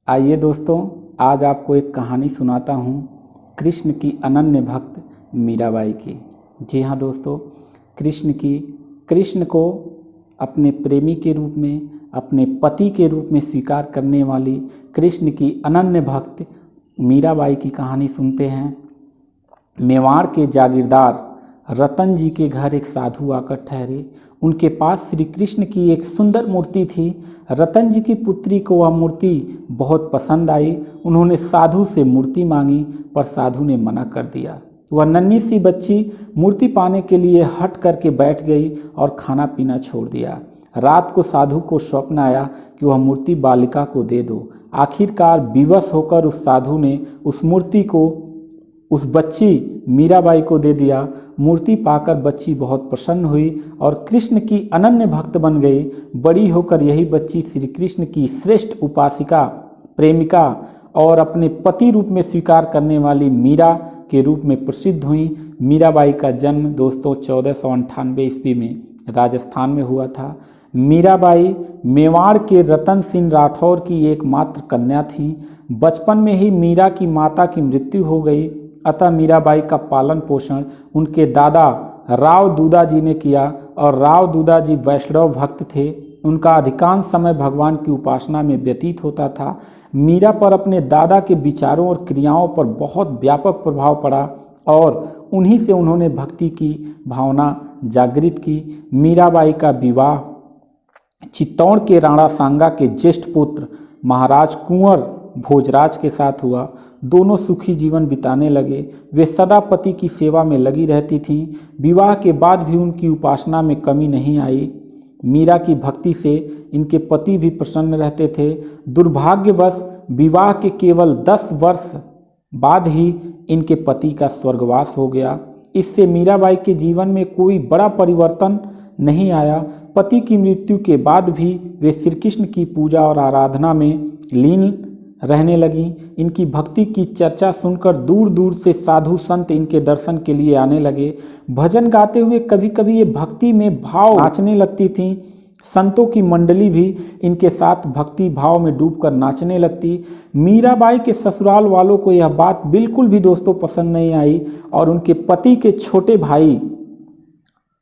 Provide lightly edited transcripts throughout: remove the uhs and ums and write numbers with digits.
आइए दोस्तों, आज आपको एक कहानी सुनाता हूँ कृष्ण की अनन्य भक्त मीराबाई की। जी हाँ दोस्तों, कृष्ण को अपने प्रेमी के रूप में, अपने पति के रूप में स्वीकार करने वाली कृष्ण की अनन्य भक्त मीराबाई की कहानी सुनते हैं। मेवाड़ के जागीरदार रतन जी के घर एक साधु आकर ठहरे। उनके पास श्री कृष्ण की एक सुंदर मूर्ति थी। रतन जी की पुत्री को वह मूर्ति बहुत पसंद आई। उन्होंने साधु से मूर्ति मांगी, पर साधु ने मना कर दिया। वह नन्ही सी बच्ची मूर्ति पाने के लिए हट करके बैठ गई और खाना पीना छोड़ दिया। रात को साधु को स्वप्न आया कि वह मूर्ति बालिका को दे दो। आखिरकार विवश होकर उस साधु ने उस मूर्ति को उस बच्ची मीराबाई को दे दिया। मूर्ति पाकर बच्ची बहुत प्रसन्न हुई और कृष्ण की अनन्य भक्त बन गई। बड़ी होकर यही बच्ची श्री कृष्ण की श्रेष्ठ उपासिका, प्रेमिका और अपने पति रूप में स्वीकार करने वाली मीरा के रूप में प्रसिद्ध हुई। मीराबाई का जन्म दोस्तों 1498 ईस्वी में राजस्थान में हुआ था। मीराबाई मेवाड़ के रतन सिंह राठौर की एकमात्र कन्या थी। बचपन में ही मीरा की माता की मृत्यु हो गई, अतः मीराबाई का पालन पोषण उनके दादा राव दूदा जी ने किया और राव दूदा जी वैष्णव भक्त थे। उनका अधिकांश समय भगवान की उपासना में व्यतीत होता था। मीरा पर अपने दादा के विचारों और क्रियाओं पर बहुत व्यापक प्रभाव पड़ा और उन्हीं से उन्होंने भक्ति की भावना जागृत की। मीराबाई का विवाह चित्तौड़ के राणा सांगा के ज्येष्ठ पुत्र महाराज कुंवर भोजराज के साथ हुआ। दोनों सुखी जीवन बिताने लगे। वे सदा पति की सेवा में लगी रहती थीं। विवाह के बाद भी उनकी उपासना में कमी नहीं आई। मीरा की भक्ति से इनके पति भी प्रसन्न रहते थे। दुर्भाग्यवश विवाह के केवल 10 वर्ष बाद ही इनके पति का स्वर्गवास हो गया। इससे मीराबाई के जीवन में कोई बड़ा परिवर्तन नहीं आया। पति की मृत्यु के बाद भी वे श्री कृष्ण की पूजा और आराधना में लीन रहने लगी। इनकी भक्ति की चर्चा सुनकर दूर दूर से साधु संत इनके दर्शन के लिए आने लगे। भजन गाते हुए कभी कभी ये भक्ति में भाव नाचने लगती थीं। संतों की मंडली भी इनके साथ भक्ति भाव में डूबकर नाचने लगती। मीराबाई के ससुराल वालों को यह बात बिल्कुल भी दोस्तों पसंद नहीं आई और उनके पति के छोटे भाई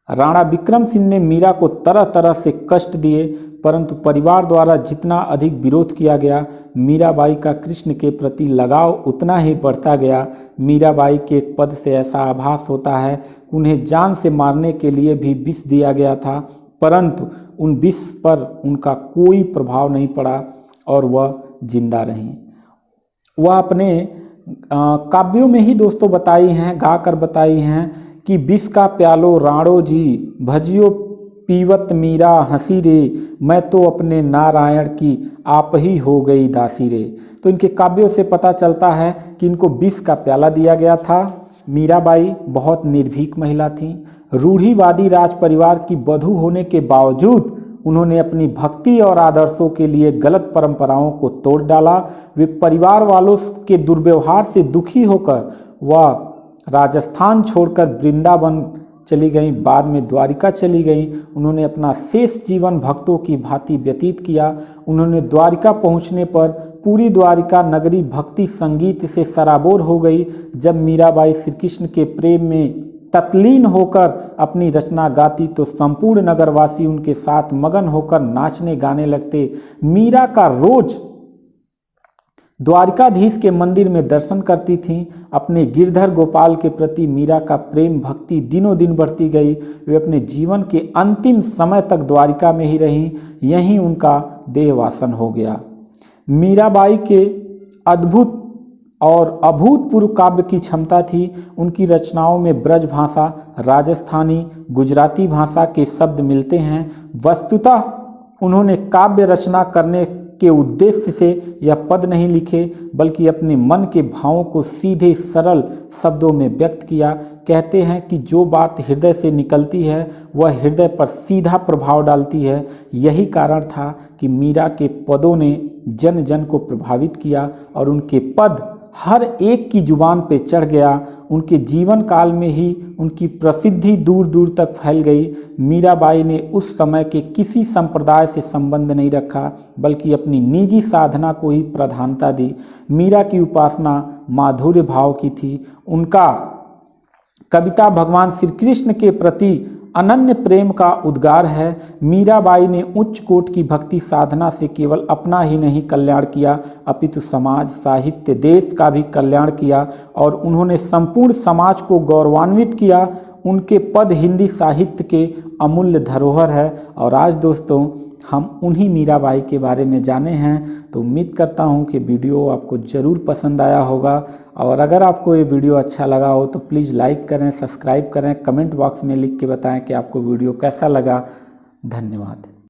राणा विक्रम सिंह ने मीरा को तरह तरह से कष्ट दिए, परंतु परिवार द्वारा जितना अधिक विरोध किया गया, मीराबाई का कृष्ण के प्रति लगाव उतना ही बढ़ता गया। मीराबाई के एक पद से ऐसा आभास होता है कि उन्हें जान से मारने के लिए भी विष दिया गया था, परंतु उन विष पर उनका कोई प्रभाव नहीं पड़ा और वह जिंदा रहीं। वह अपने काव्यों में ही दोस्तों बताई हैं, गाकर बताई हैं कि विष का प्यालो राणो जी भजियो पीवत मीरा हंसी रे, मैं तो अपने नारायण की आप ही हो गई दासी रे। तो इनके काव्यों से पता चलता है कि इनको विष का प्याला दिया गया था। मीराबाई बहुत निर्भीक महिला थीं। रूढ़िवादी राज परिवार की वधू होने के बावजूद उन्होंने अपनी भक्ति और आदर्शों के लिए गलत परंपराओं को तोड़ डाला। वे परिवार वालों के दुर्व्यवहार से दुखी होकर वह राजस्थान छोड़कर वृंदावन चली गईं, बाद में द्वारिका चली गईं। उन्होंने अपना शेष जीवन भक्तों की भांति व्यतीत किया। उन्होंने द्वारिका पहुंचने पर पूरी द्वारिका नगरी भक्ति संगीत से सराबोर हो गई। जब मीराबाई श्री कृष्ण के प्रेम में तत्लीन होकर अपनी रचना गाती तो संपूर्ण नगरवासी उनके साथ मगन होकर नाचने गाने लगते। मीरा का रोज द्वारिकाधीश के मंदिर में दर्शन करती थीं। अपने गिरधर गोपाल के प्रति मीरा का प्रेम भक्ति दिनों दिन बढ़ती गई। वे अपने जीवन के अंतिम समय तक द्वारिका में ही रहीं। यहीं उनका देहवासन हो गया। मीराबाई के अद्भुत और अभूतपूर्व काव्य की क्षमता थी। उनकी रचनाओं में ब्रज भाषा, राजस्थानी, गुजराती भाषा के शब्द मिलते हैं। वस्तुतः उन्होंने काव्य रचना करने के उद्देश्य से यह पद नहीं लिखे, बल्कि अपने मन के भावों को सीधे सरल शब्दों में व्यक्त किया। कहते हैं कि जो बात हृदय से निकलती है वह हृदय पर सीधा प्रभाव डालती है। यही कारण था कि मीरा के पदों ने जन जन को प्रभावित किया और उनके पद हर एक की जुबान पे चढ़ गया। उनके जीवन काल में ही उनकी प्रसिद्धि दूर दूर तक फैल गई। मीराबाई ने उस समय के किसी संप्रदाय से संबंध नहीं रखा, बल्कि अपनी निजी साधना को ही प्रधानता दी। मीरा की उपासना माधुर्य भाव की थी। उनका कविता भगवान श्री कृष्ण के प्रति अनन्य प्रेम का उद्गार है। मीराबाई ने उच्च कोटि की भक्ति साधना से केवल अपना ही नहीं कल्याण किया, अपितु समाज, साहित्य, देश का भी कल्याण किया और उन्होंने संपूर्ण समाज को गौरवान्वित किया। उनके पद हिंदी साहित्य के अमूल्य धरोहर है। और आज दोस्तों हम उन्हीं मीराबाई के बारे में जाने हैं। तो उम्मीद करता हूं कि वीडियो आपको ज़रूर पसंद आया होगा। और अगर आपको ये वीडियो अच्छा लगा हो तो प्लीज़ लाइक करें, सब्सक्राइब करें, कमेंट बॉक्स में लिख के बताएं कि आपको वीडियो कैसा लगा। धन्यवाद।